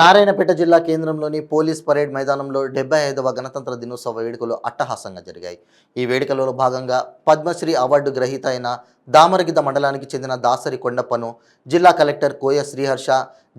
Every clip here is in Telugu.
నారాయణపేట జిల్లా కేంద్రంలోని పోలీస్ పరేడ్ మైదానంలో 75వ గణతంత్ర దినోత్సవ వేడుకలు అట్టహాసంగా జరిగాయి. ఈ వేడుకలలో భాగంగా పద్మశ్రీ అవార్డు గ్రహీత అయిన దామరగిద్ద మండలానికి చెందిన దాసరి కొండప్పను జిల్లా collector Koya Sriharsha,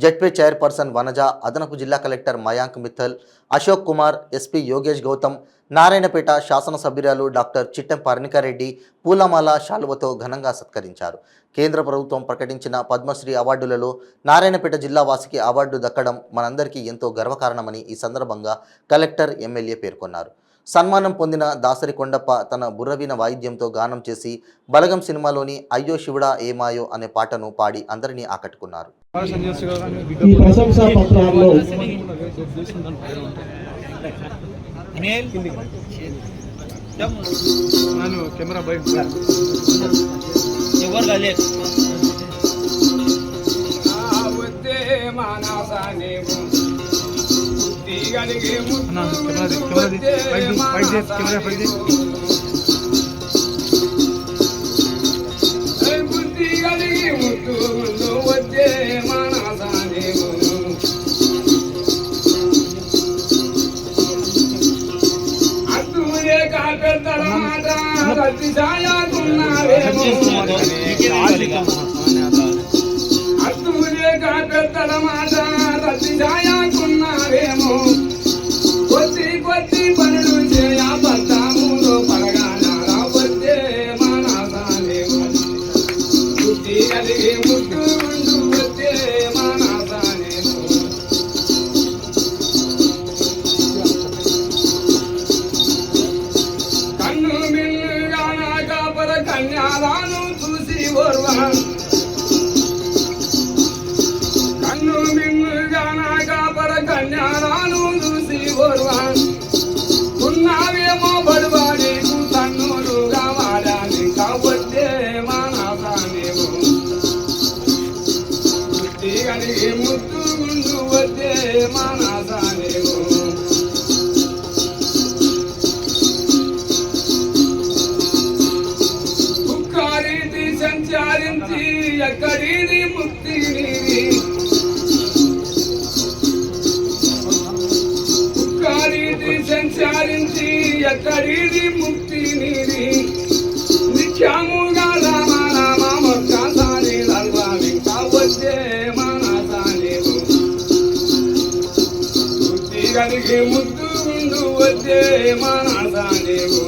ZP chairperson Vanaja, అదనపు జిల్లా కలెక్టర్ మయాంక్ మిత్తల్, అశోక్ కుమార్, ఎస్పీ యోగేష్ గౌతమ్, నారాయణపేట శాసనసభ్యురాలు డాక్టర్ చిట్టెం పర్ణికారెడ్డి పూలమాల శాలువతో ఘనంగా సత్కరించారు. కేంద్ర ప్రభుత్వం ప్రకటించిన పద్మశ్రీ అవార్డులలో నారాయణపేట జిల్లా వాసికి అవార్డు దక్కడం మనందరికీ ఎంతో గర్వకారణమని ఈ సందర్భంగా కలెక్టర్, ఎమ్మెల్యే పేర్కొన్నారు. సన్మానం పొందిన దాసరి కొండప్ప తన బుర్రవీణ వాయిద్యంతో గానం చేసి బలగం సినిమాలోని అయ్యో శివుడా ఏమాయో అనే పాటను పాడి అందరినీ ఆకట్టుకున్నారు. ఎక్కడిది ముక్తి నీది నిత్యముగా రామ రామ మొక్కసారి ఇంకా వచ్చే మనసానేవు బుద్ధి కలిగి ముద్దు ముందు వచ్చే మనసానేవు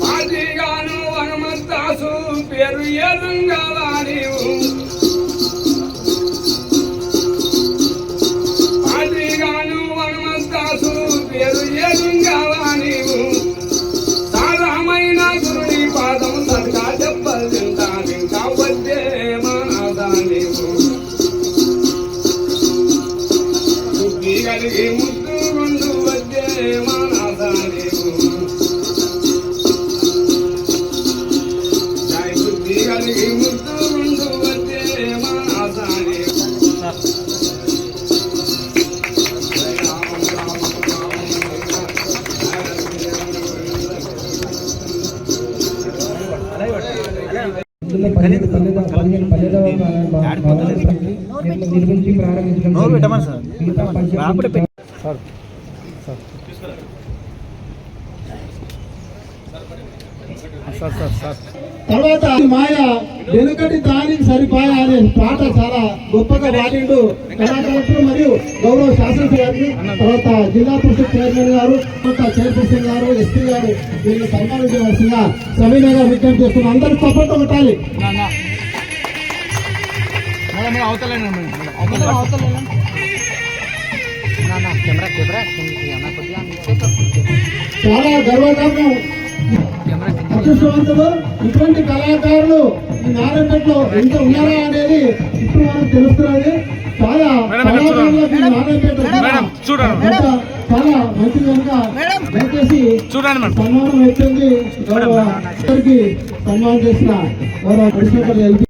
పాటిగాను వనమస్తాసు పేరు ఎదుంగలా నీవు తర్వాత మాయ వెనుకటి దానికి సరిపాయ అనే పాట చాలా గొప్పగా వాడిండు కళాకారులు మరియు గౌరవ శాసనసభ గారికి, తర్వాత జిల్లా పరిషత్ చైర్మన్ గారు, తర్వాత చైర్పర్సన్ గారు, ఎస్పీ గారు వీళ్ళు సన్మానించవలసిందిగా సవినయంగా విజ్ఞప్తి చేస్తున్నారు. అందరూ సపోర్ట్ కొట్టాలి. చాలా గర్వకారణం. అదృష్టవంతులు ఇటువంటి కళాకారులు ఈ నారాయణపేటలో ఎంత ఉన్నారా అనేది ఇప్పుడు మనకు తెలుస్తున్నది. చాలా కళాకారులకు నారాయణపేట చాలా మంచి కనుక దయచేసి సన్మానం వచ్చింది. సన్మానం చేసిన గౌరవ